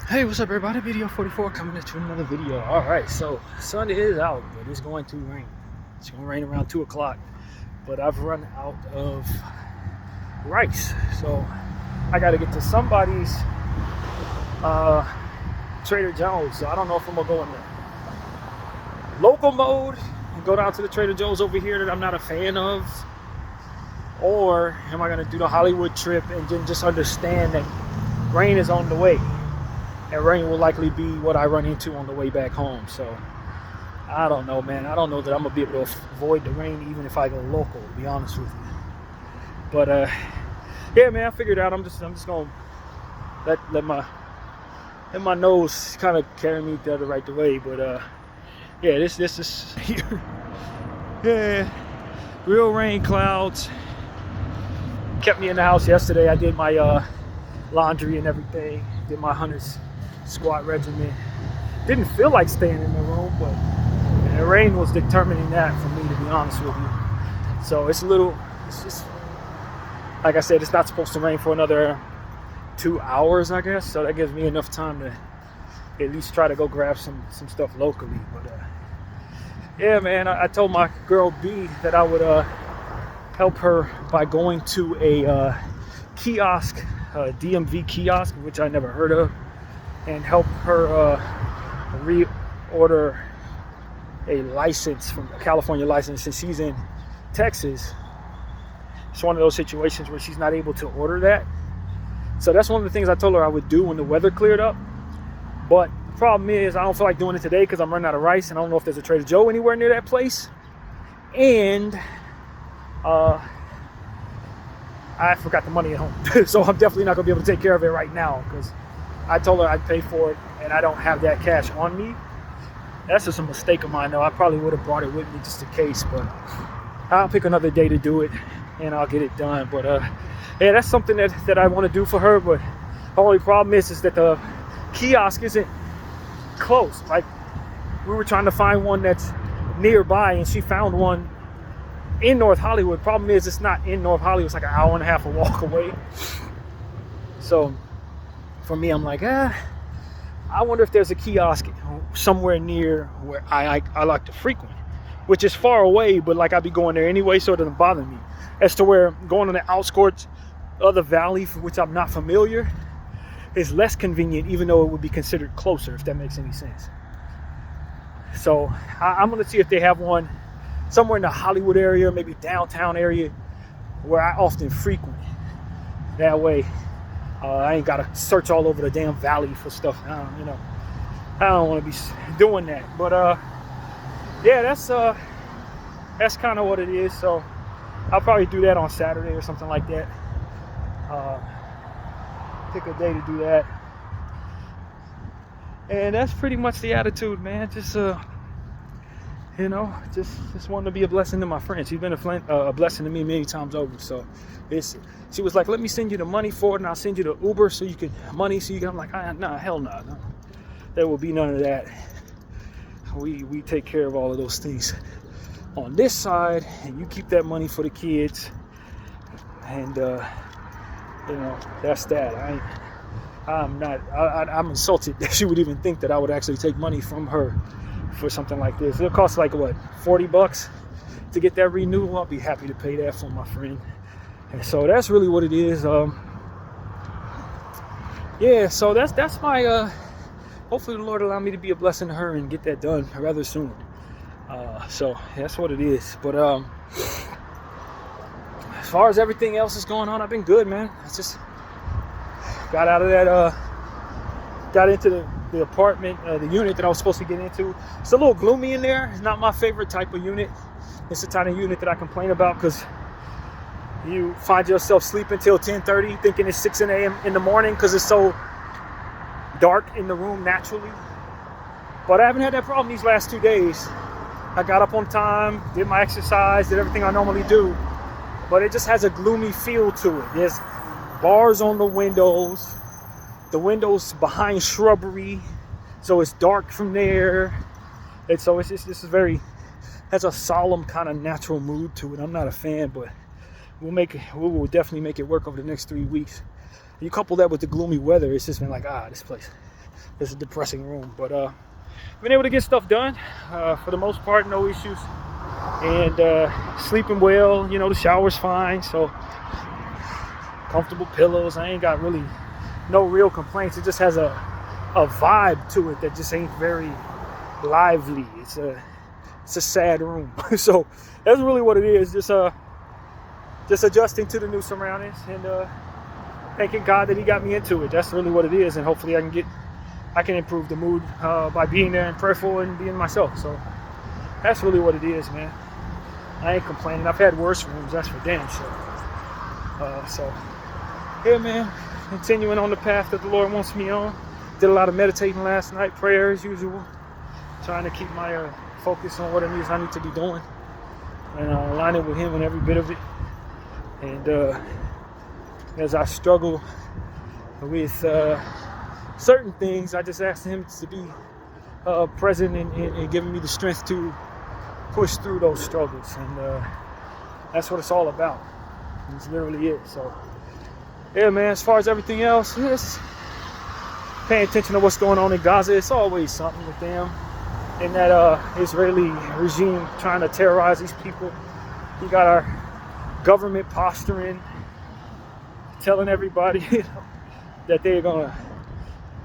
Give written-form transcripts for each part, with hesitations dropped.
Hey, what's up everybody? Bdf 44 coming at you another video. Alright, so sun is out, but it's going to rain. It's going to rain around 2 o'clock. But I've run out of rice. So I got to get to somebody's Trader Joe's. So I don't know if I'm going to go in the local mode and go down to the Trader Joe's over here that I'm not a fan of. Or am I going to do the Hollywood trip and then just understand that rain is on the way? And rain will likely be what I run into on the way back home. So I don't know, man. I don't know that I'm gonna be able to avoid the rain even if I go local, to be honest with you. But yeah, man, I figured out I'm just gonna let my nose kind of carry me the right way. But yeah, this is here. Yeah, real rain clouds kept me in the house yesterday. I did my laundry and everything. Did my 100 squat regimen. Didn't feel like staying in the room, but the rain was determining that for me, to be honest with you. So it's just like I said, it's not supposed to rain for another 2 hours, I guess. So that gives me enough time to at least try to go grab some stuff locally. But yeah, man, I told my girl B that I would help her by going to a kiosk, DMV kiosk, which I never heard of, and help her reorder a license from a California license since she's in Texas. It's one of those situations where she's not able to order that. So that's one of the things I told her I would do when the weather cleared up. But the problem is I don't feel like doing it today because I'm running out of rice, and I don't know if there's a Trader Joe anywhere near that place. And I forgot the money at home. So I'm definitely not gonna be able to take care of it right now because I told her I'd pay for it and I don't have that cash on me. That's just a mistake of mine though. I probably would have brought it with me just in case, but I'll pick another day to do it and I'll get it done. But yeah, that's something that I want to do for her. But the only problem is that the kiosk isn't close. Like, we were trying to find one that's nearby and she found one in North Hollywood. Problem is it's not in North Hollywood. It's like an hour and a half a walk away. So for me, I'm like, I wonder if there's a kiosk somewhere near where I like to frequent, which is far away, but like I'd be going there anyway, so it doesn't bother me. As to where going on the outskirts of the valley, for which I'm not familiar, is less convenient, even though it would be considered closer, if that makes any sense. So I'm gonna see if they have one somewhere in the Hollywood area, maybe downtown area, where I often frequent. That way, I ain't gotta search all over the damn valley for stuff. I don't want to be doing that. But yeah, that's kind of what it is. So I'll probably do that on Saturday or something like that. Pick a day to do that. And that's pretty much the attitude, man. Just just wanting to be a blessing to my friend. She's been a blessing to me many times over. So she was like, let me send you the money for it, and I'll send you the Uber so you can money. So you can. I'm like, nah, hell no. There will be none of that. We take care of all of those things on this side, and you keep that money for the kids. And that's that. I'm insulted that she would even think that I would actually take money from her for something like this. It'll cost like what, $40 to get that renewal. I'll be happy to pay that for my friend. And so that's really what it is. Yeah, so that's my hopefully the Lord allow me to be a blessing to her and get that done rather soon. So that's what it is. But as far as everything else is going on, I've been good, man. I just got out of that got into the apartment, the unit that I was supposed to get into. It's a little gloomy in there. It's not my favorite type of unit. It's the kind of unit that I complain about because you find yourself sleeping till 10:30 thinking it's 6 a.m. in the morning because it's so dark in the room naturally. But I haven't had that problem these last 2 days. I got up on time, did my exercise, did everything I normally do, but it just has a gloomy feel to it. There's bars on the windows behind shrubbery, so it's dark from there. And so this is very, has a solemn kind of natural mood to it. I'm not a fan, but we will definitely make it work over the next 3 weeks. You couple that with the gloomy weather, it's just been like, this place, this is a depressing room. But been able to get stuff done for the most part, no issues. And sleeping well, the shower's fine, so comfortable pillows. I ain't got really no real complaints. It just has a vibe to it that just ain't very lively. It's a sad room. So that's really what it is. Just adjusting to the new surroundings and thanking God that he got me into it. That's really what it is. And hopefully I can improve the mood by being there and prayerful and being myself. So that's really what it is, man. I ain't complaining. I've had worse rooms, that's for damn sure. So yeah, man, continuing on the path that the Lord wants me on. Did a lot of meditating last night, prayer as usual, trying to keep my focus on what it is I need to be doing and aligning with him in every bit of it. And as I struggle with certain things, I just asked him to be present and giving me the strength to push through those struggles. And that's what it's all about. It's literally it. So yeah, man, as far as everything else, just paying attention to what's going on in Gaza. It's always something with them and that Israeli regime trying to terrorize these people. You got our government posturing, telling everybody that they're gonna,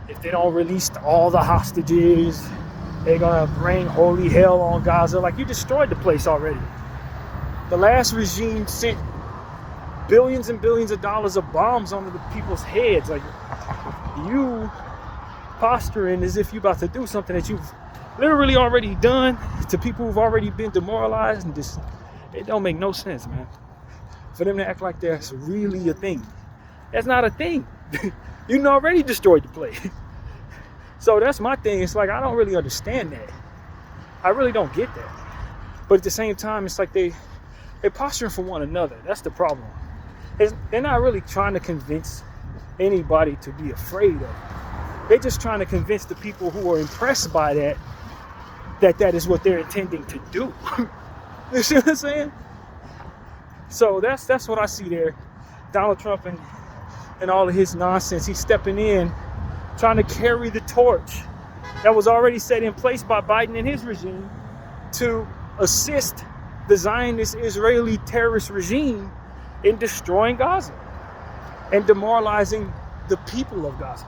if they don't release all the hostages, they're gonna bring holy hell on Gaza. Like, you destroyed the place already. The last regime sent billions and billions of dollars of bombs onto the people's heads. Like, you posturing as if you're about to do something that you've literally already done to people who've already been demoralized, and just, it don't make no sense, man. For them to act like that's really a thing. That's not a thing. You already destroyed the place. So that's my thing. It's like, I don't really understand that. I really don't get that. But at the same time, it's like they're posturing for one another. That's the problem. They're not really trying to convince anybody to be afraid of it. They're just trying to convince the people who are impressed by that is what they're intending to do. You see what I'm saying? So that's what I see there. Donald Trump and all of his nonsense. He's stepping in, trying to carry the torch that was already set in place by Biden and his regime to assist the Zionist Israeli terrorist regime in destroying Gaza and demoralizing the people of Gaza.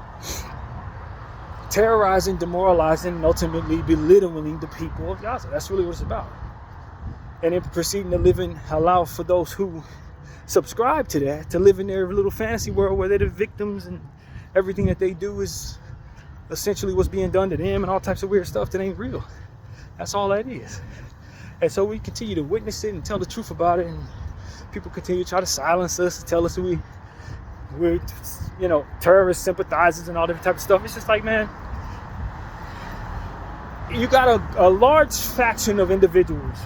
Terrorizing, demoralizing, and ultimately belittling the people of Gaza. That's really what it's about. And then proceeding to allow for those who subscribe to that to live in their little fantasy world where they're the victims and everything that they do is essentially what's being done to them and all types of weird stuff that ain't real. That's all that is. And so we continue to witness it and tell the truth about it, and people continue to try to silence us, tell us we're terrorist sympathizers and all different type of stuff. It's just like, man, you got a large faction of individuals,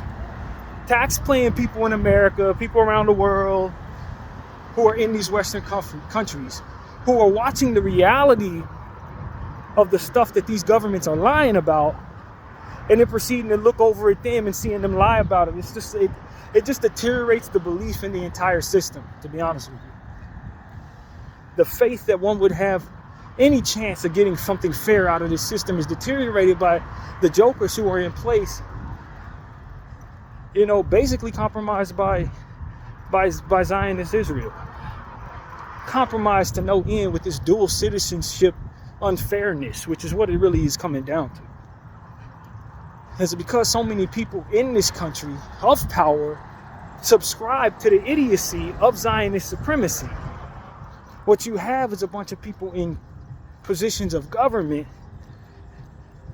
tax-paying people in America, people around the world who are in these Western countries, who are watching the reality of the stuff that these governments are lying about, and then proceeding to look over at them and seeing them lie about it. It's just it just deteriorates the belief in the entire system, to be honest with you. The faith that one would have any chance of getting something fair out of this system is deteriorated by the jokers who are in place, basically compromised by Zionist Israel. Compromised to no end with this dual citizenship unfairness, which is what it really is coming down to. Is because so many people in this country of power subscribe to the idiocy of Zionist supremacy. What you have is a bunch of people in positions of government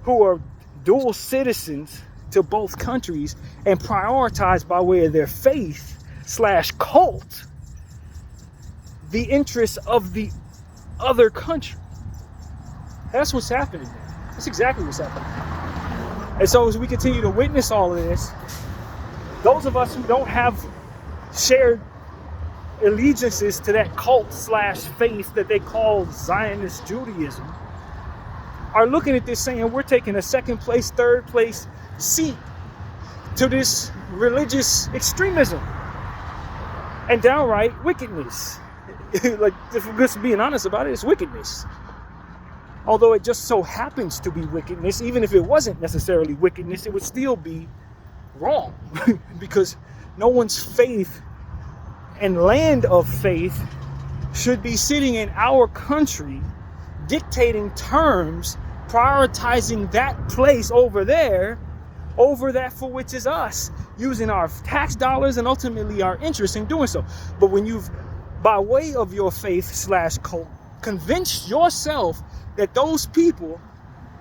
who are dual citizens to both countries and prioritize by way of their faith / cult the interests of the other country. That's what's happening there. That's exactly what's happening. And so as we continue to witness all of this, those of us who don't have shared allegiances to that cult / faith that they call Zionist Judaism are looking at this saying we're taking a second place, third place seat to this religious extremism and downright wickedness. Like, if we're just being honest about it, it's wickedness. Although it just so happens to be wickedness, even if it wasn't necessarily wickedness, it would still be wrong. Because no one's faith and land of faith should be sitting in our country dictating terms, prioritizing that place over there over that for which is us, using our tax dollars and ultimately our interest in doing so. But when you've, by way of your faith / cult, convinced yourself that those people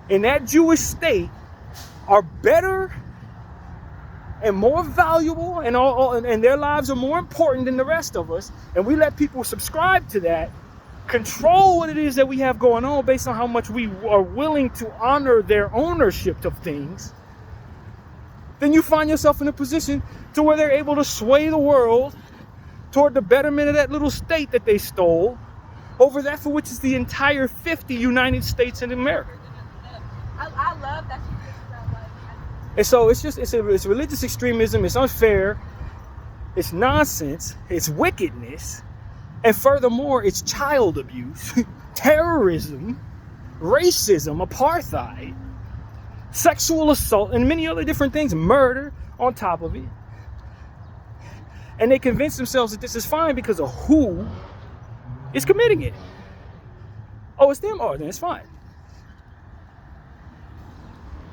in that Jewish state are better and more valuable, and their lives are more important than the rest of us, and we let people subscribe to that, control what it is that we have going on based on how much we are willing to honor their ownership of things, then you find yourself in a position to where they're able to sway the world toward the betterment of that little state that they stole over that for which is the entire 50 United States in America. I love that you just felt like. And so it's religious extremism, it's unfair, it's nonsense, it's wickedness, and furthermore, it's child abuse, terrorism, racism, apartheid, sexual assault, and many other different things, murder on top of it. And they convince themselves that this is fine because of who is committing it. Oh, it's them? Oh, then it's fine.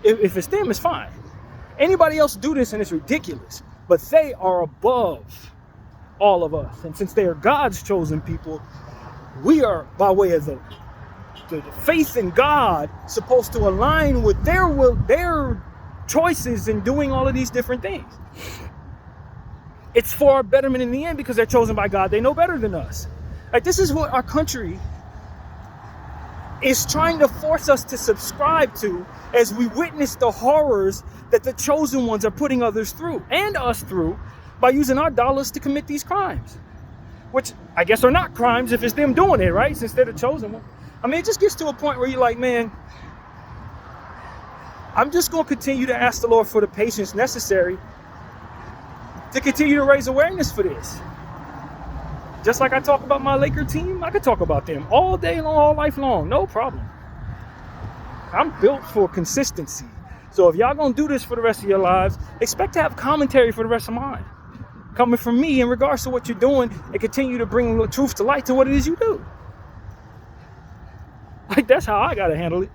If it's them, it's fine. Anybody else do this and it's ridiculous. But they are above all of us. And since they are God's chosen people, we are, by way of the faith in God, supposed to align with their will, their choices in doing all of these different things. It's for our betterment in the end because they're chosen by God. They know better than us. Like, this is what our country is trying to force us to subscribe to as we witness the horrors that the chosen ones are putting others through and us through by using our dollars to commit these crimes, which I guess are not crimes if it's them doing it, right? Since they're the chosen one. I mean, it just gets to a point where you're like, man, I'm just going to continue to ask the Lord for the patience necessary to continue to raise awareness for this. Just like I talk about my Laker team, I could talk about them all day long, all life long, no problem. I'm built for consistency. So if y'all gonna do this for the rest of your lives, expect to have commentary for the rest of mine, coming from me in regards to what you're doing, and continue to bring the truth to light to what it is you do. Like, that's how I gotta handle it.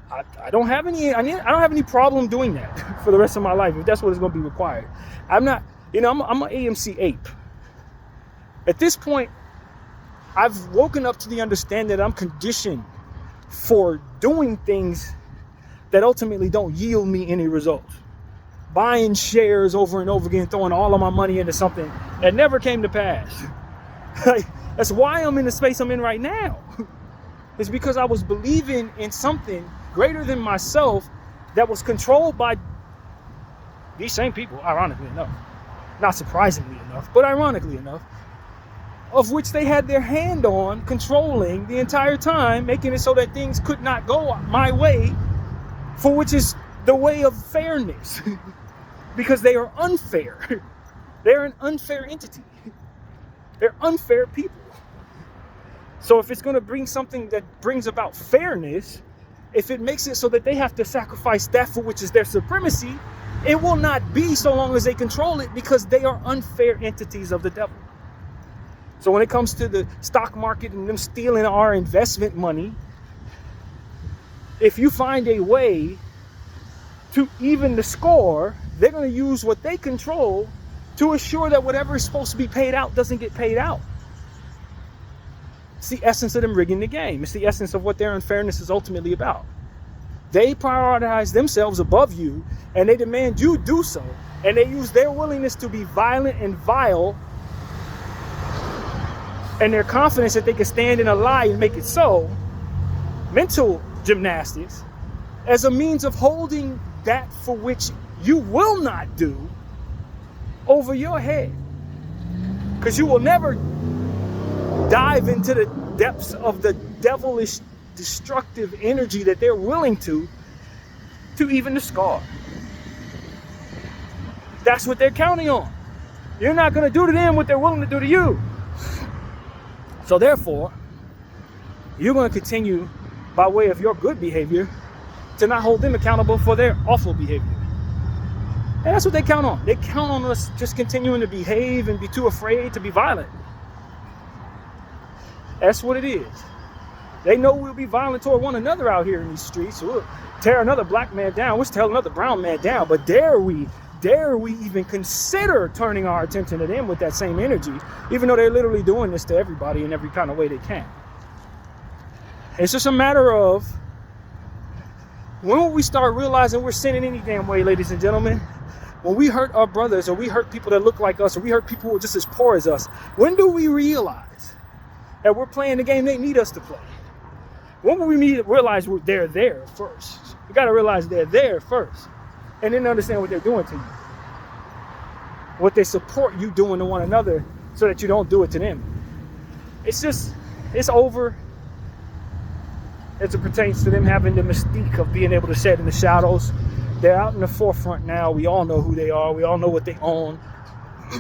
I don't have any problem doing that for the rest of my life if that's what is gonna be required. I'm not, I'm an AMC ape. At this point, I've woken up to the understanding that I'm conditioned for doing things that ultimately don't yield me any results. Buying shares over and over again, throwing all of my money into something that never came to pass. That's why I'm in the space I'm in right now. It's because I was believing in something greater than myself that was controlled by these same people, ironically enough. Not surprisingly enough, but ironically enough, of which they had their hand on controlling the entire time, making it so that things could not go my way, for which is the way of fairness. Because they are unfair. They're an unfair entity. They're unfair people. So if it's going to bring something that brings about fairness, if it makes it so that they have to sacrifice that for which is their supremacy, it will not be so long as they control it, because they are unfair entities of the devil. So when it comes to the stock market and them stealing our investment money, if you find a way to even the score, they're going to use what they control to assure that whatever is supposed to be paid out doesn't get paid out. It's the essence of them rigging the game. It's the essence of what their unfairness is ultimately about. They prioritize themselves above you, and they demand you do so. And they use their willingness to be violent and vile, and their confidence that they can stand in a lie and make it so, mental gymnastics, as a means of holding that for which you will not do over your head. Because you will never dive into the depths of the devilish, destructive energy that they're willing to even the scar. That's what they're counting on. You're not going to do to them what they're willing to do to you. So therefore, you're going to continue by way of your good behavior to not hold them accountable for their awful behavior. And that's what they count on. They count on us just continuing to behave and be too afraid to be violent. That's what it is. They know we'll be violent toward one another out here in these streets. We'll tear another black man down. We'll tear another brown man down. But dare we even consider turning our attention to them with that same energy, even though they're literally doing this to everybody in every kind of way they can. It's just a matter of when will we start realizing we're sinning any damn way, ladies and gentlemen? When we hurt our brothers, or we hurt people that look like us, or we hurt people who are just as poor as us, when do we realize that we're playing the game they need us to play? When will we realize they're there first? We got to realize they're there first, and then understand what they're doing to you, what they support you doing to one another, so that you don't do it to them. It's over as it pertains to them having the mystique of being able to sit in the shadows. They're out in the forefront now. We all know who they are. We all know what they own.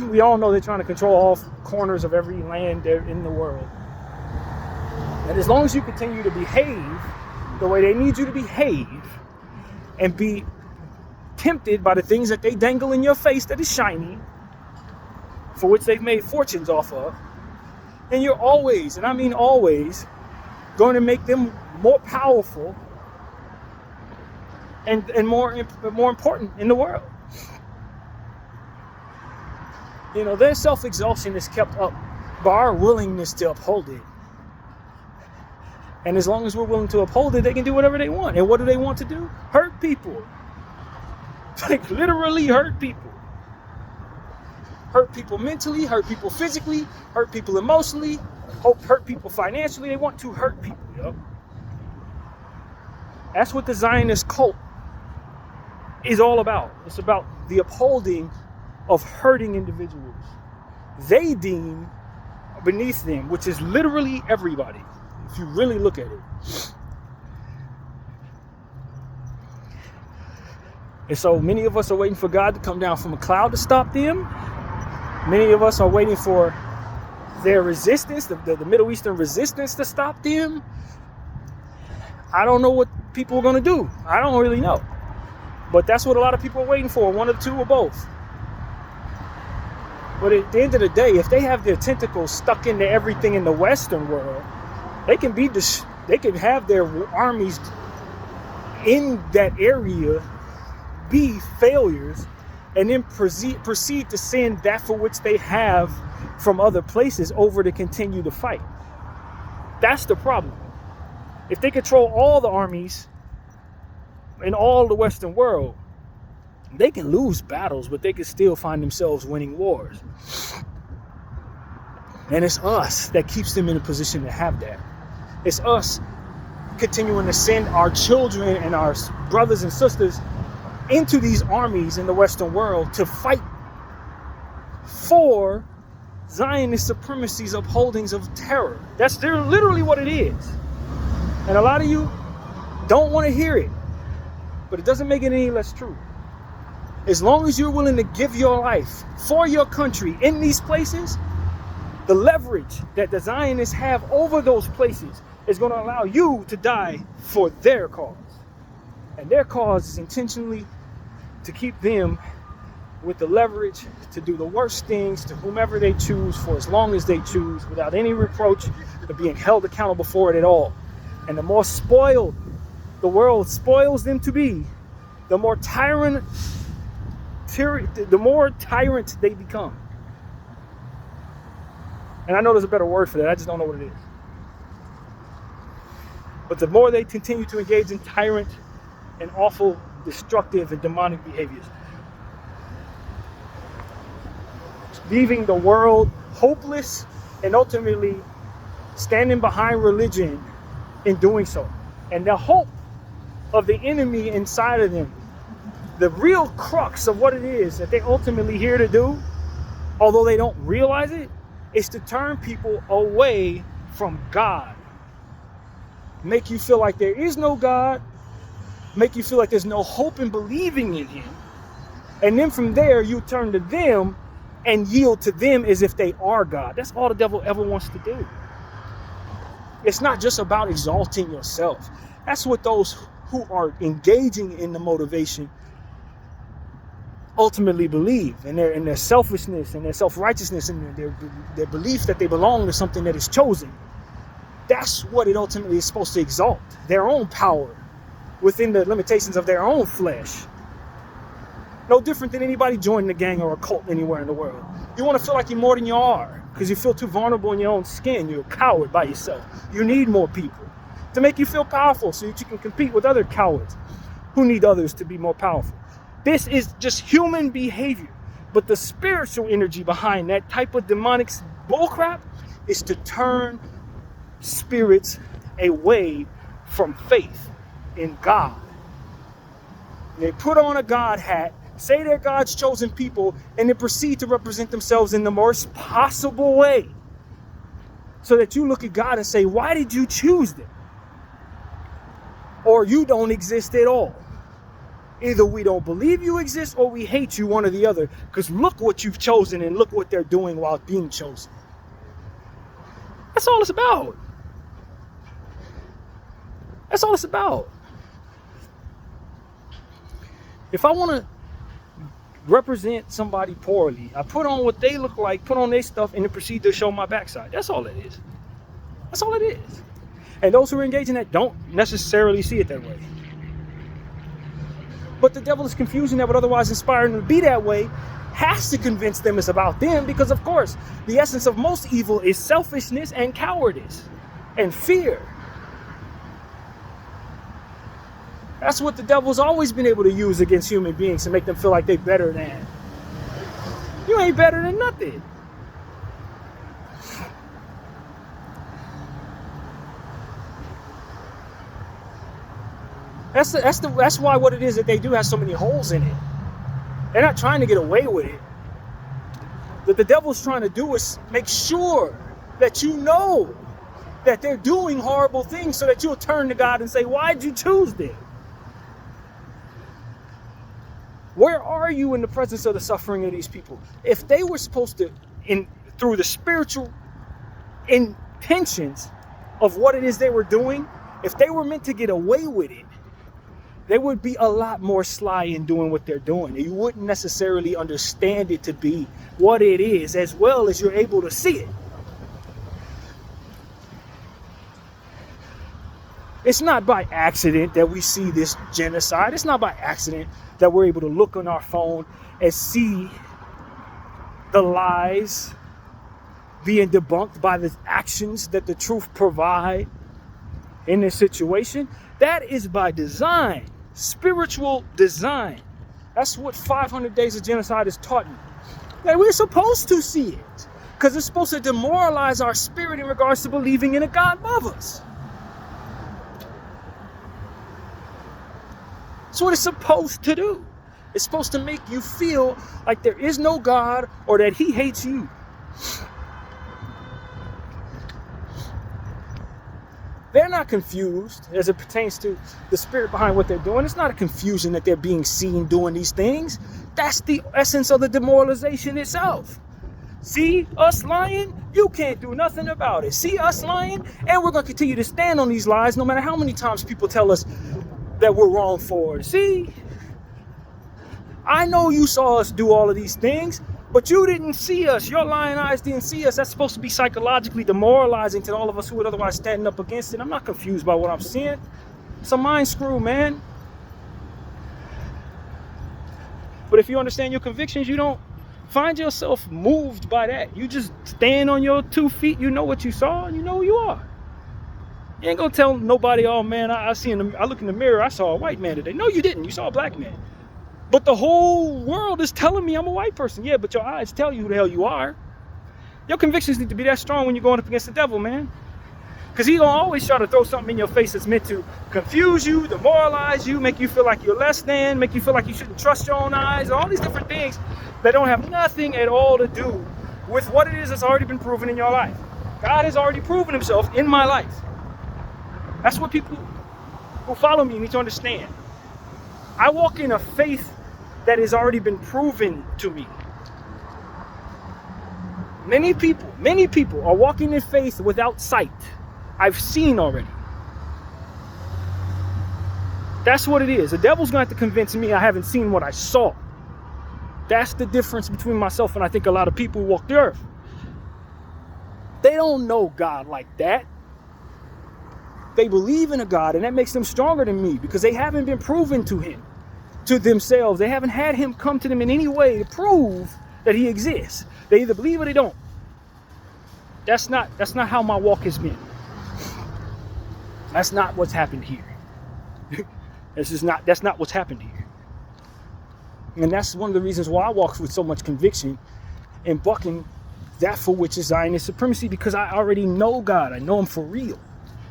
We all know they're trying to control all corners of every land there in the world. And as long as you continue to behave the way they need you to behave and be tempted by the things that they dangle in your face that is shiny, for which they've made fortunes off of, then you're always, and I mean always, going to make them more powerful and more important in the world. You know, their self-exhaustion is kept up by our willingness to uphold it. And as long as we're willing to uphold it, they can do whatever they want. And what do they want to do? Hurt people. Like literally hurt people. Hurt people mentally, hurt people physically, hurt people emotionally, hurt people financially. They want to hurt people, yo. That's what the Zionist cult is all about. It's about the upholding of hurting individuals they deem beneath them, which is literally everybody, if you really look at it. And so many of us are waiting for God to come down from a cloud to stop them. Many of us are waiting for their resistance, the Middle Eastern resistance, to stop them. I don't know what people are going to do. I don't really know. But that's what a lot of people are waiting for, one or two or both. But at the end of the day, if they have their tentacles stuck into everything in the Western world, they can have their armies in that area be failures, and then proceed to send that for which they have from other places over to continue to fight. That's the problem. If they control all the armies in all the Western world, they can lose battles, but they can still find themselves winning wars. And it's us that keeps them in a position to have that. It's us continuing to send our children and our brothers and sisters into these armies in the Western world to fight for Zionist supremacy's upholdings of terror. That's literally what it is. And a lot of you don't want to hear it, but it doesn't make it any less true. As long as you're willing to give your life for your country in these places, the leverage that the Zionists have over those places is going to allow you to die for their cause. And their cause is intentionally to keep them with the leverage to do the worst things to whomever they choose for as long as they choose, without any reproach of being held accountable for it at all. And the more spoiled the world spoils them to be, the more tyrant they become. And I know there's a better word for that, I just don't know what it is. But the more they continue to engage in tyrant and awful, destructive, and demonic behaviors, leaving the world hopeless and ultimately standing behind religion in doing so. And the hope of the enemy inside of them, the real crux of what it is that they're ultimately here to do, although they don't realize it, is to turn people away from God. Make you feel like there is no God, make you feel like there's no hope in believing in Him. And then from there, you turn to them and yield to them as if they are God. That's all the devil ever wants to do. It's not just about exalting yourself. That's what those who are engaging in the motivation ultimately believe, and their selfishness and their self-righteousness and their belief that they belong to something that is chosen. That's what it ultimately is supposed to exalt, their own power within the limitations of their own flesh. No different than anybody joining a gang or a cult anywhere in the world. You want to feel like you're more than you are because you feel too vulnerable in your own skin. You're a coward by yourself. You need more people to make you feel powerful so that you can compete with other cowards who need others to be more powerful. This is just human behavior. But the spiritual energy behind that type of demonic bullcrap is to turn spirits away from faith in God. They put on a God hat, say they're God's chosen people, and then proceed to represent themselves in the worst possible way. So that you look at God and say, why did you choose them? Or you don't exist at all. Either we don't believe you exist or we hate you, one or the other. Because look what you've chosen and look what they're doing while being chosen. That's all it's about. That's all it's about. If I want to represent somebody poorly, I put on what they look like, put on their stuff, and then proceed to show my backside. That's all it is. That's all it is. And those who are engaged in that don't necessarily see it that way. But the devil is confusing that would otherwise inspire them to be that way, has to convince them it's about them, because of course, the essence of most evil is selfishness and cowardice and fear. That's what the devil's always been able to use against human beings to make them feel like they're better than. You ain't better than nothing. That's why what it is that they do has so many holes in it. They're not trying to get away with it. What the devil's trying to do is make sure that you know that they're doing horrible things so that you'll turn to God and say, why'd you choose them? Where are you in the presence of the suffering of these people? If they were supposed to, through the spiritual intentions of what it is they were doing, if they were meant to get away with it, they would be a lot more sly in doing what they're doing. You wouldn't necessarily understand it to be what it is as well as you're able to see it. It's not by accident that we see this genocide. It's not by accident that we're able to look on our phone and see the lies being debunked by the actions that the truth provide in this situation. That is by design, spiritual design. That's what 500 days of genocide has taught me. That we're supposed to see it because it's supposed to demoralize our spirit in regards to believing in a God above us. That's what it's supposed to do. It's supposed to make you feel like there is no God or that he hates you. They're not confused as it pertains to the spirit behind what they're doing. It's not a confusion that they're being seen doing these things. That's the essence of the demoralization itself. See us lying? You can't do nothing about it. See us lying? And we're going to continue to stand on these lies no matter how many times people tell us that we're wrong for it. See? I know you saw us do all of these things, but you didn't see us. Your lying eyes didn't see us. That's supposed to be psychologically demoralizing to all of us who would otherwise stand up against it. I'm not confused by what I'm seeing. It's a mind screw, man. But if you understand your convictions, you don't find yourself moved by that. You just stand on your 2 feet. You know what you saw, and you know who you are. You ain't gonna tell nobody, oh man, I look in the mirror, I saw a white man today. No, you didn't. You saw a black man. But the whole world is telling me I'm a white person. Yeah, but your eyes tell you who the hell you are. Your convictions need to be that strong when you're going up against the devil, man. Because he's going to always try to throw something in your face that's meant to confuse you, demoralize you, make you feel like you're less than, make you feel like you shouldn't trust your own eyes, all these different things that don't have nothing at all to do with what it is that's already been proven in your life. God has already proven himself in my life. That's what people who follow me need to understand. I walk in a faith that has already been proven to me. Many people are walking in faith without sight. I've seen already. That's what it is. The devil's going to have to convince me I haven't seen what I saw. That's the difference between myself and I think a lot of people who walk the earth. They don't know God like that. They believe in a God, and that makes them stronger than me because they haven't been proven to him, to themselves. They haven't had him come to them in any way to prove that he exists. They either believe or they don't. That's not how my walk has been. That's not what's happened here. That's not what's happened here. And that's one of the reasons why I walk with so much conviction and bucking that for which is Zionist supremacy, because I already know God. I know him for real.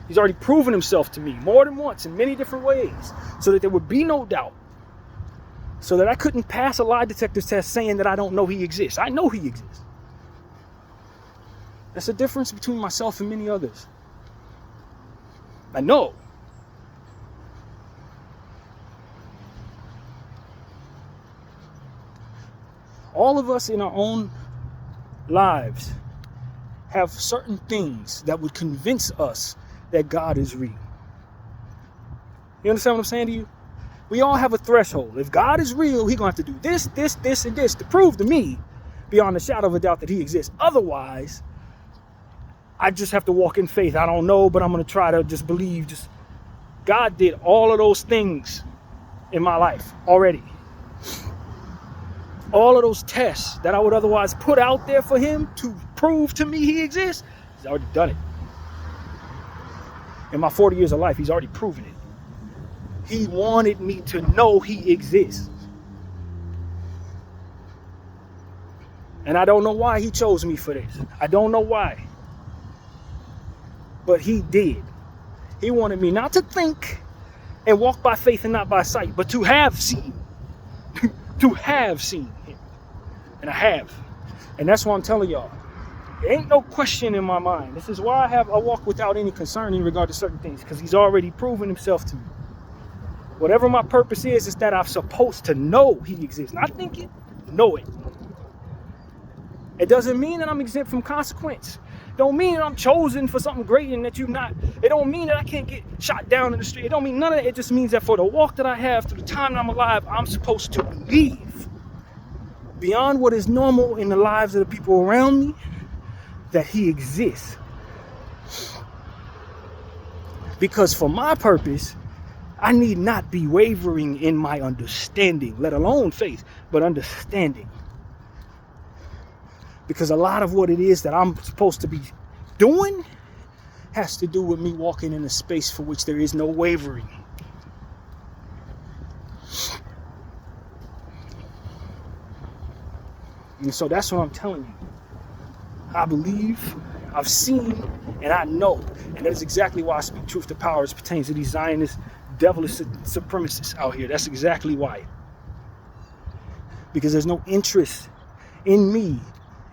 He's already proven himself to me more than once in many different ways so that there would be no doubt. So that I couldn't pass a lie detector test saying that I don't know he exists. I know he exists. That's the difference between myself and many others. I know. All of us in our own lives have certain things that would convince us that God is real. You understand what I'm saying to you? We all have a threshold. If God is real, he's going to have to do this, this, this, and this to prove to me beyond a shadow of a doubt that he exists. Otherwise, I just have to walk in faith. I don't know, but I'm going to try to just believe. God did all of those things in my life already. All of those tests that I would otherwise put out there for him to prove to me he exists, he's already done it. In my 40 years of life, he's already proven it. He wanted me to know he exists. And I don't know why he chose me for this. I don't know why. But he did. He wanted me not to think and walk by faith and not by sight, but to have seen. To have seen him. And I have. And that's why I'm telling y'all. There ain't no question in my mind. This is why I walk without any concern in regard to certain things, because he's already proven himself to me. Whatever my purpose is that I'm supposed to know he exists. Not think it, know it. It doesn't mean that I'm exempt from consequence. Don't mean that I'm chosen for something great and that you're not. It don't mean that I can't get shot down in the street. It don't mean none of that. It just means that for the walk that I have, through the time that I'm alive, I'm supposed to believe beyond what is normal in the lives of the people around me that he exists. Because for my purpose, I need not be wavering in my understanding, let alone faith, but understanding. Because a lot of what it is that I'm supposed to be doing has to do with me walking in a space for which there is no wavering. And so that's what I'm telling you. I believe, I've seen, and I know. And that is exactly why I speak truth to power as pertains to these Zionist, devilish supremacists out here. That's exactly why. Because there's no interest in me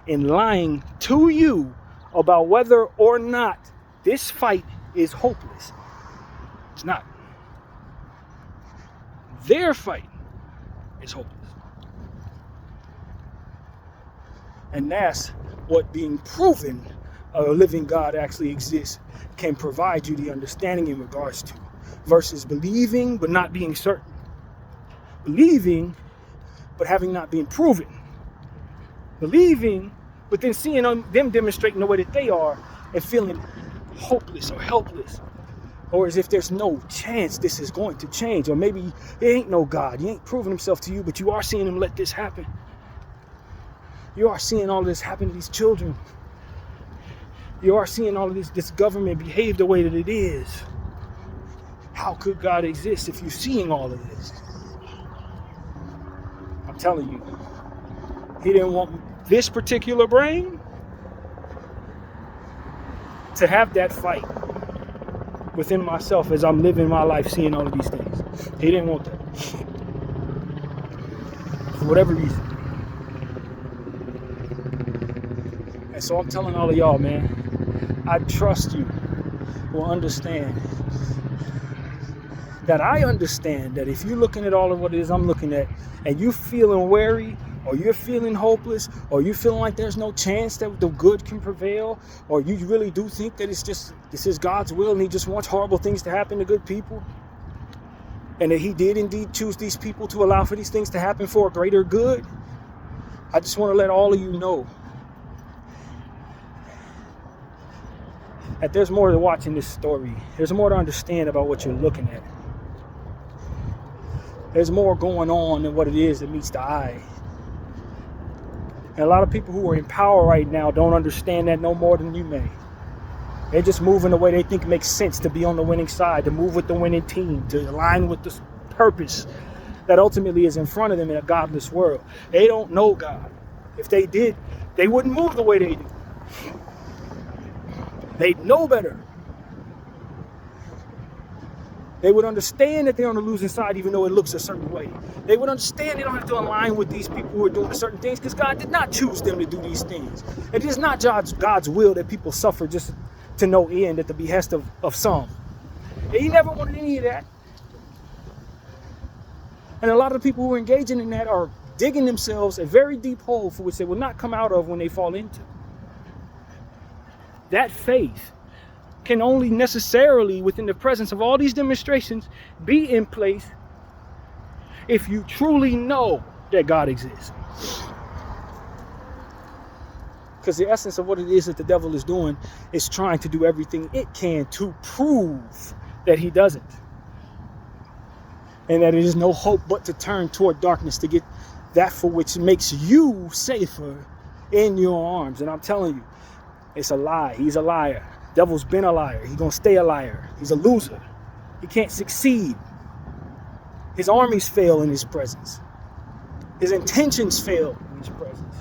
in lying to you about whether or not this fight is hopeless. It's not. Their fight is hopeless. And that's what being proven a living God actually exists can provide you the understanding in regards to, versus believing but not being certain. Believing but having not been proven. Believing but then seeing them demonstrating the way that they are and feeling hopeless or helpless, or as if there's no chance this is going to change, or maybe there ain't no God. He ain't proven himself to you, but you are seeing him let this happen. You are seeing all of this happen to these children. You are seeing all of this government behave the way that it is. How could God exist if you're seeing all of this? I'm telling you, he didn't want this particular brain to have that fight within myself as I'm living my life seeing all of these things. He didn't want that. For whatever reason. And so I'm telling all of y'all, man, I trust you will understand that I understand that if you're looking at all of what it is I'm looking at and you feeling wary or you're feeling hopeless, or you feeling like there's no chance that the good can prevail, or you really do think that this is God's will and he just wants horrible things to happen to good people, and that he did indeed choose these people to allow for these things to happen for a greater good, I just want to let all of you know that there's more to watching this story. There's more to understand about what you're looking at. There's more going on than what it is that meets the eye. And a lot of people who are in power right now don't understand that no more than you may. They're just moving the way they think makes sense to be on the winning side, to move with the winning team, to align with the purpose that ultimately is in front of them in a godless world. They don't know God. If they did, they wouldn't move the way they do. They'd know better. They would understand that they're on the losing side even though it looks a certain way. They would understand they don't have to align with these people who are doing certain things because God did not choose them to do these things. It is not God's will that people suffer just to no end at the behest of some. And he never wanted any of that. And a lot of the people who are engaging in that are digging themselves a very deep hole for which they will not come out of when they fall into. That faith can only necessarily, within the presence of all these demonstrations, be in place if you truly know that God exists. Because the essence of what it is that the devil is doing is trying to do everything it can to prove that he doesn't. And that there is no hope but to turn toward darkness to get that for which makes you safer in your arms. And I'm telling you, it's a lie. He's a liar. Devil's been a liar. He's going to stay a liar. He's a loser. He can't succeed. His armies fail in his presence. His intentions fail in his presence.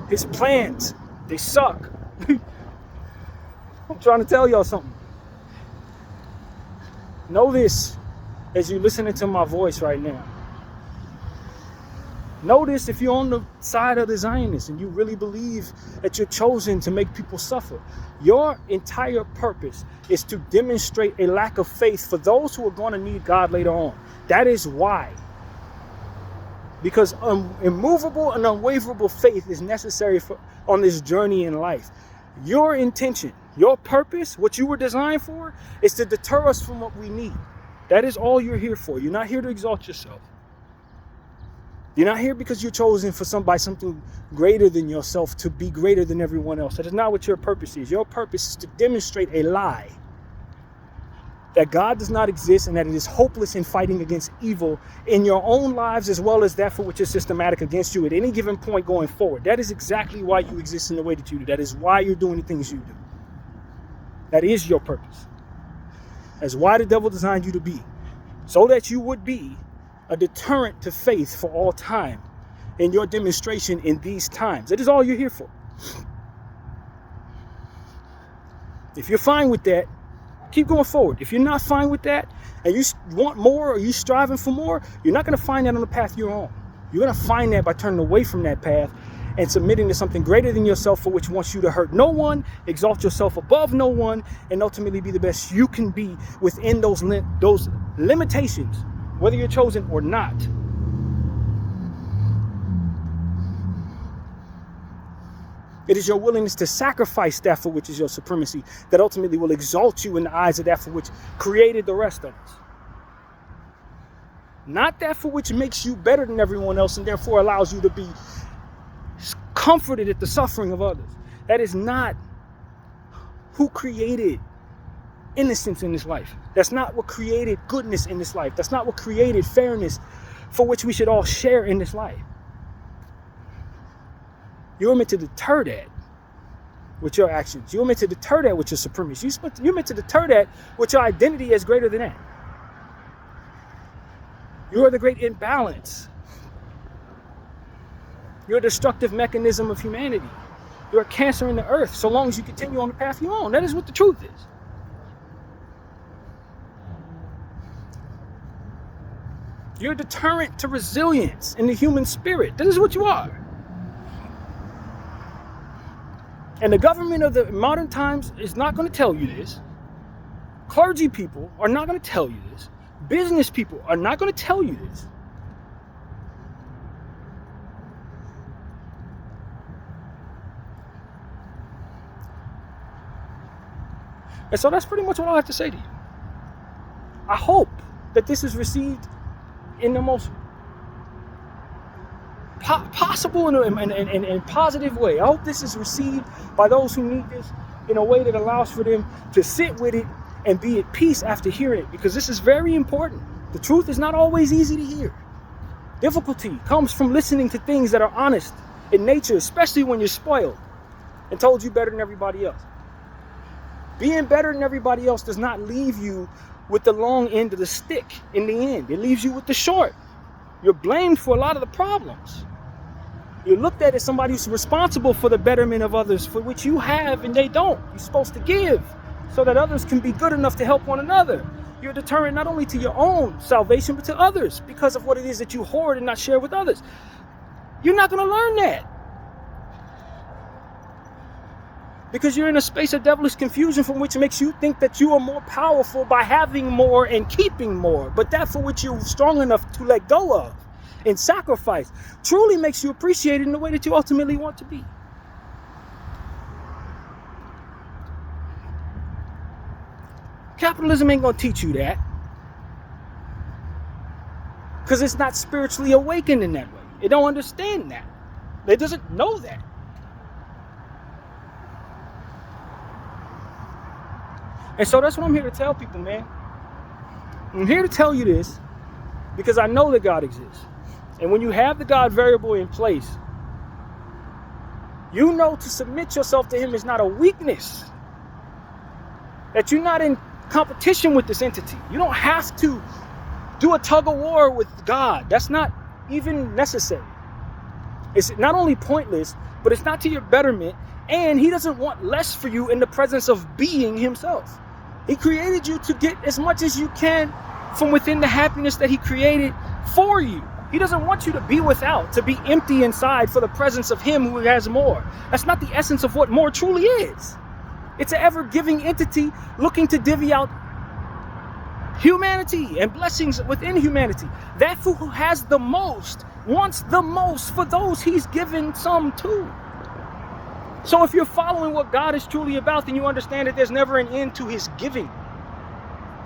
His plans, they suck. I'm trying to tell y'all something. Know this as you're listening to my voice right now. Notice if you're on the side of the Zionists and you really believe that you're chosen to make people suffer, your entire purpose is to demonstrate a lack of faith for those who are going to need God later on. That is why. Because immovable and unwaverable faith is necessary on this journey in life. Your intention, your purpose, what you were designed for, is to deter us from what we need. That is all you're here for. You're not here to exalt yourself. You're not here because you're chosen by something greater than yourself, to be greater than everyone else. That is not what your purpose is. Your purpose is to demonstrate a lie. That God does not exist and that it is hopeless in fighting against evil in your own lives as well as that for which is systematic against you at any given point going forward. That is exactly why you exist in the way that you do. That is why you're doing the things you do. That is your purpose. That's why the devil designed you to be. So that you would be a deterrent to faith for all time in your demonstration in these times. That is all you're here for. If you're fine with that, keep going forward. If you're not fine with that and you want more or you're striving for more, you're not going to find that on the path you're on. You're going to find that by turning away from that path and submitting to something greater than yourself for which wants you to hurt no one, exalt yourself above no one, and ultimately be the best you can be within those limitations, whether you're chosen or not. It is your willingness to sacrifice that for which is your supremacy that ultimately will exalt you in the eyes of that for which created the rest of us. Not that for which makes you better than everyone else and therefore allows you to be comforted at the suffering of others. That is not who created innocence in this life. That's not what created goodness in this life. That's not what created fairness for which we should all share in this life. You're meant to deter that with your actions. You're meant to deter that with your supremacy. You're meant to deter that with your identity as greater than that. You are the great imbalance. You're a destructive mechanism of humanity. You're a cancer in the earth so long as you continue on the path you're on. That is what the truth is. You're a deterrent to resilience in the human spirit. That is what you are. And the government of the modern times is not going to tell you this. Clergy people are not going to tell you this. Business people are not going to tell you this. And so that's pretty much what I have to say to you. I hope that this is received in the most possible and positive way. I hope this is received by those who need this in a way that allows for them to sit with it and be at peace after hearing it, because this is very important. The truth is not always easy to hear. Difficulty comes from listening to things that are honest in nature, especially when you're spoiled and told you better than everybody else. Being better than everybody else does not leave you with the long end of the stick in the end. It leaves you with the short. You're blamed for a lot of the problems. You're looked at as somebody who's responsible for the betterment of others, for which you have and they don't. You're supposed to give so that others can be good enough to help one another. You're determined not only to your own salvation, but to others because of what it is that you hoard and not share with others. You're not going to learn that, because you're in a space of devilish confusion from which makes you think that you are more powerful by having more and keeping more. But that for which you're strong enough to let go of and sacrifice truly makes you appreciated in the way that you ultimately want to be. Capitalism ain't going to teach you that, because it's not spiritually awakened in that way. It don't understand that. It doesn't know that. And so that's what I'm here to tell people, man. I'm here to tell you this because I know that God exists. And when you have the God variable in place, you know to submit yourself to him is not a weakness. That you're not in competition with this entity. You don't have to do a tug of war with God. That's not even necessary. It's not only pointless, but it's not to your betterment. And he doesn't want less for you in the presence of being himself. He created you to get as much as you can from within the happiness that he created for you. He doesn't want you to be without, to be empty inside for the presence of him who has more. That's not the essence of what more truly is. It's an ever-giving entity looking to divvy out humanity and blessings within humanity. That who has the most wants the most for those he's given some to. So if you're following what God is truly about, then you understand that there's never an end to his giving.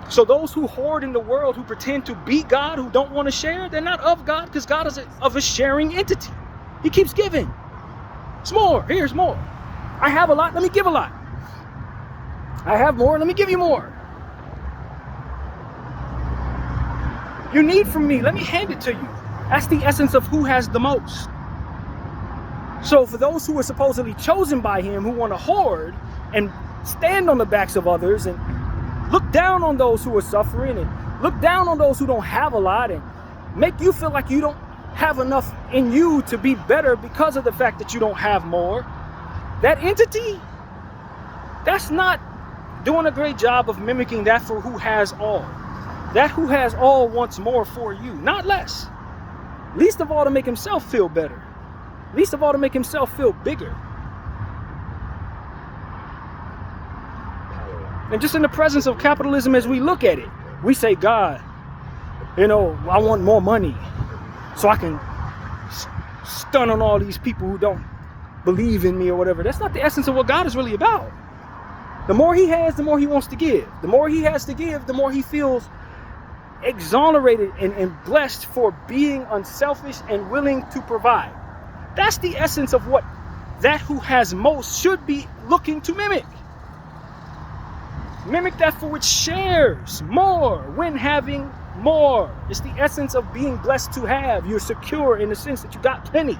So those who hoard in the world, who pretend to be God, who don't want to share, they're not of God, because God is of a sharing entity. He keeps giving. It's more. Here's more. I have a lot. Let me give a lot. I have more. Let me give you more. You need from me. Let me hand it to you. That's the essence of who has the most. So for those who are supposedly chosen by him, who want to hoard and stand on the backs of others and look down on those who are suffering and look down on those who don't have a lot and make you feel like you don't have enough in you to be better because of the fact that you don't have more, that entity, that's not doing a great job of mimicking that for who has all. That who has all wants more for you, not less. Least of all to make himself feel better. Least of all to make himself feel bigger. And just in the presence of capitalism as we look at it, we say, God, I want more money so I can stun on all these people who don't believe in me or whatever. That's not the essence of what God is really about. The more he has, the more he wants to give. The more he has to give, the more he feels exonerated and blessed for being unselfish and willing to provide. That's the essence of what that who has most should be looking to mimic. Mimic that for which shares more when having more. It's the essence of being blessed to have. You're secure in the sense that you got plenty.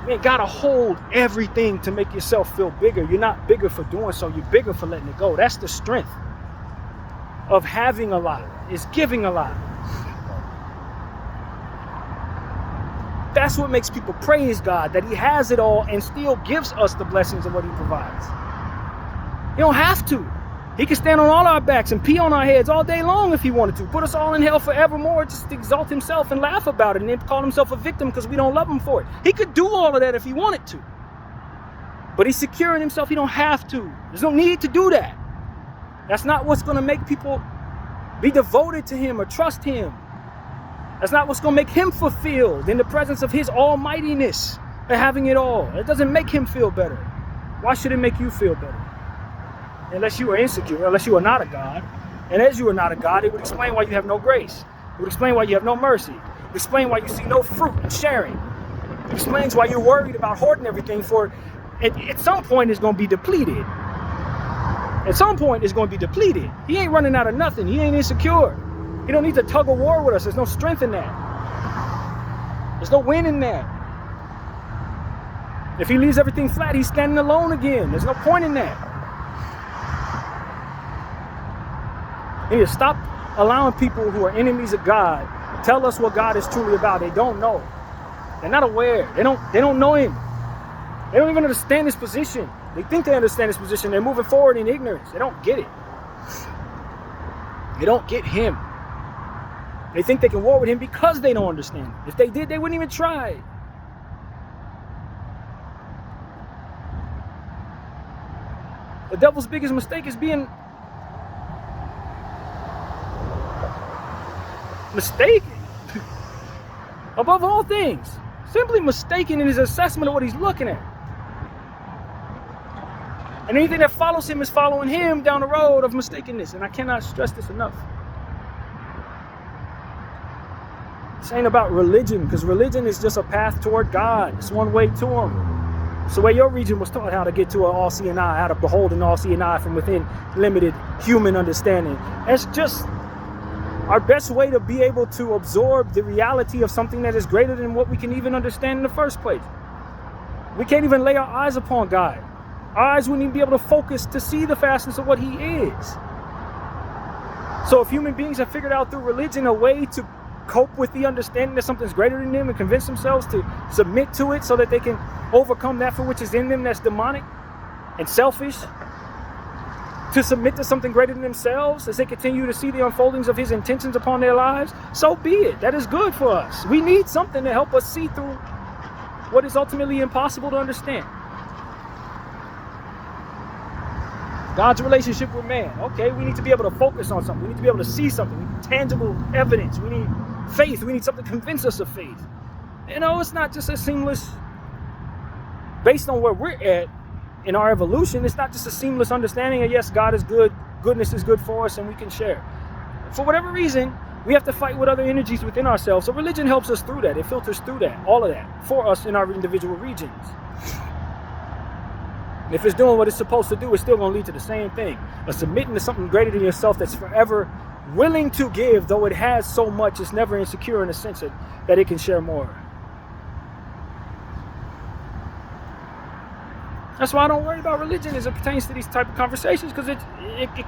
You ain't gotta hold everything to make yourself feel bigger. You're not bigger for doing so. You're bigger for letting it go. That's the strength of having a lot, is giving a lot. That's what makes people praise God, that he has it all and still gives us the blessings of what he provides. You don't have to. He can stand on all our backs and pee on our heads all day long if he wanted to. Put us all in hell forevermore, just exalt himself and laugh about it and then call himself a victim because we don't love him for it. He could do all of that if he wanted to. But he's secure in himself. He don't have to. There's no need to do that. That's not what's going to make people be devoted to him or trust him. That's not what's going to make him fulfilled in the presence of his almightiness and having it all. It doesn't make him feel better. Why should it make you feel better? unless you are insecure, unless you are not a God. And as you are not a God, it would explain why you have no grace. It would explain why you have no mercy. It would explain why you see no fruit in sharing. It explains why you're worried about hoarding everything for at some point it's going to be depleted. At some point it's going to be depleted. He ain't running out of nothing. He ain't insecure. He don't need to tug of war with us. There's no strength in that. There's no win in that. If he leaves everything flat, he's standing alone again. There's no point in that. We need to stop allowing people who are enemies of God tell us what God is truly about. They don't know. They're not aware. They don't know him. They don't even understand his position. They think they understand his position. They're moving forward in ignorance. They don't get it. They don't get him. They think they can war with him because they don't understand him. If they did, they wouldn't even try. The devil's biggest mistake is being mistaken. Above all things, simply mistaken in his assessment of what he's looking at. And anything that follows him is following him down the road of mistakenness. And I cannot stress this enough. This ain't about religion, because religion is just a path toward God. It's one way to him. It's the way your region was taught how to get to an all-seeing eye, how to behold an all-seeing eye from within limited human understanding. That's just our best way to be able to absorb the reality of something that is greater than what we can even understand in the first place. We can't even lay our eyes upon God. Our eyes wouldn't even be able to focus to see the vastness of what he is. So if human beings have figured out through religion a way to cope with the understanding that something's greater than them and convince themselves to submit to it so that they can overcome that for which is in them that's demonic and selfish, to submit to something greater than themselves as they continue to see the unfoldings of his intentions upon their lives, so be it. That is good for us. We need something to help us see through what is ultimately impossible to understand. God's relationship with man. Okay, we need to be able to focus on something. We need to be able to see something. We need tangible evidence. We need faith. We need something to convince us of faith. You know, it's not just a seamless, based on where we're at in our evolution, it's not just a seamless understanding of, yes, God is good, goodness is good for us, and we can share. For whatever reason, we have to fight with other energies within ourselves. So religion helps us through that. It filters through that, all of that, for us in our individual regions. If it's doing what it's supposed to do, it's still going to lead to the same thing. A submitting to something greater than yourself that's forever willing to give, though it has so much, it's never insecure in the sense that it can share more. That's why I don't worry about religion as it pertains to these type of conversations, because it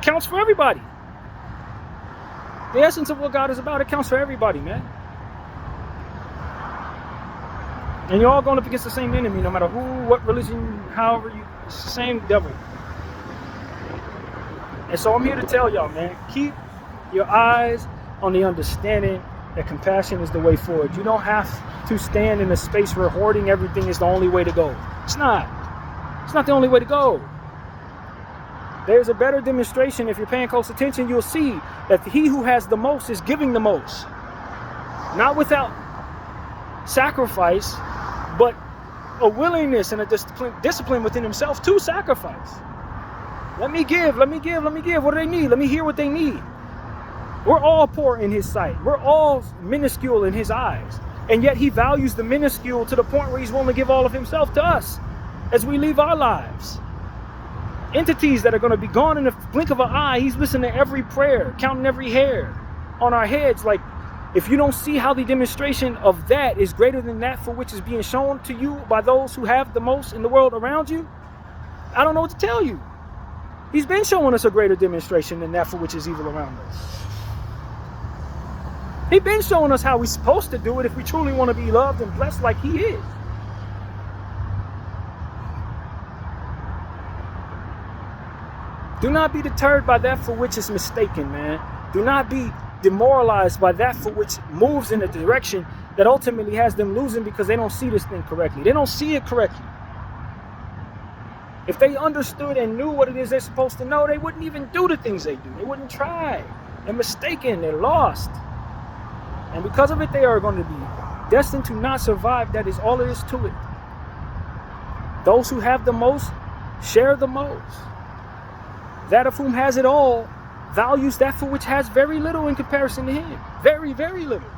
counts for everybody. The essence of what God is about, it counts for everybody, man. And you're all going up against the same enemy, no matter who, what religion, however you, it's the same devil. And so I'm here to tell y'all, man, keep your eyes on the understanding that compassion is the way forward. You don't have to stand in a space where hoarding everything is the only way to go. It's not. It's not the only way to go. There's a better demonstration. If you're paying close attention, you'll see that he who has the most is giving the most. Not without sacrifice, but a willingness and a discipline within himself to sacrifice. Let me give, let me give, let me give. What do they need? Let me hear what they need. We're all poor in his sight. We're all minuscule in his eyes. And yet he values the minuscule to the point where he's willing to give all of himself to us as we leave our lives. Entities that are going to be gone in the blink of an eye. He's listening to every prayer, counting every hair on our heads. Like, if you don't see how the demonstration of that is greater than that for which is being shown to you by those who have the most in the world around you, I don't know what to tell you. He's been showing us a greater demonstration than that for which is evil around us. He's been showing us how we're supposed to do it if we truly want to be loved and blessed like he is. Do not be deterred by that for which is mistaken, man. Do not be demoralized by that for which moves in a direction that ultimately has them losing because they don't see this thing correctly. They don't see it correctly. If they understood and knew what it is they're supposed to know, they wouldn't even do the things they do. They wouldn't try. They're mistaken. They're lost. And because of it, they are going to be destined to not survive. That is all there is to it. Those who have the most share the most. That of whom has it all values that for which has very little in comparison to him. Very, very little.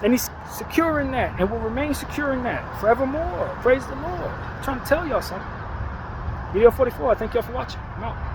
And he's secure in that and will remain secure in that forevermore. Praise the Lord. I'm trying to tell y'all something. Video 44, I thank y'all for watching. I'm out.